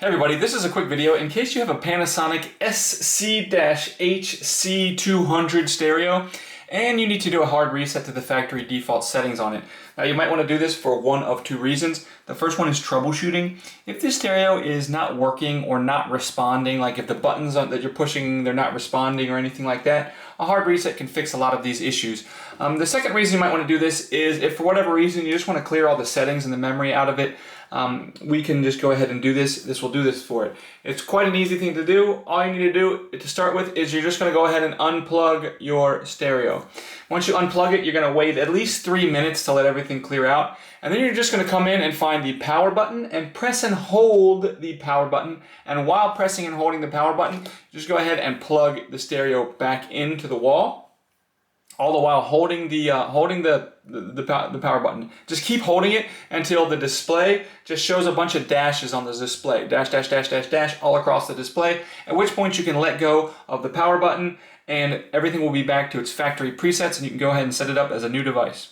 Hey everybody, this is a quick video in case you have a Panasonic SC-HC200 Stereo and you need to do a hard reset to the factory default settings on it. Now you might want to do this for one of two reasons. The first one is troubleshooting. If this stereo is not working or not responding, like if the buttons that you're pushing, they're not responding or anything like that, a hard reset can fix a lot of these issues. The second reason you might want to do this is if for whatever reason you just want to clear all the settings and the memory out of it, we can just go ahead and do this. This will do this for it. It's quite an easy thing to do. All you need to do to start with is you're just going to go ahead and unplug your stereo. Once you unplug it, you're going to wait at least 3 minutes to let everything clear out. And then you're just going to come in and find the power button and press and hold the power button. And while pressing and holding the power button, just go ahead and plug the stereo back into the wall. All the while holding the power button. Just keep holding it until the display just shows a bunch of dashes on the display. Dash, dash, dash, dash, dash all across the display. At which point you can let go of the power button and everything will be back to its factory presets and you can go ahead and set it up as a new device.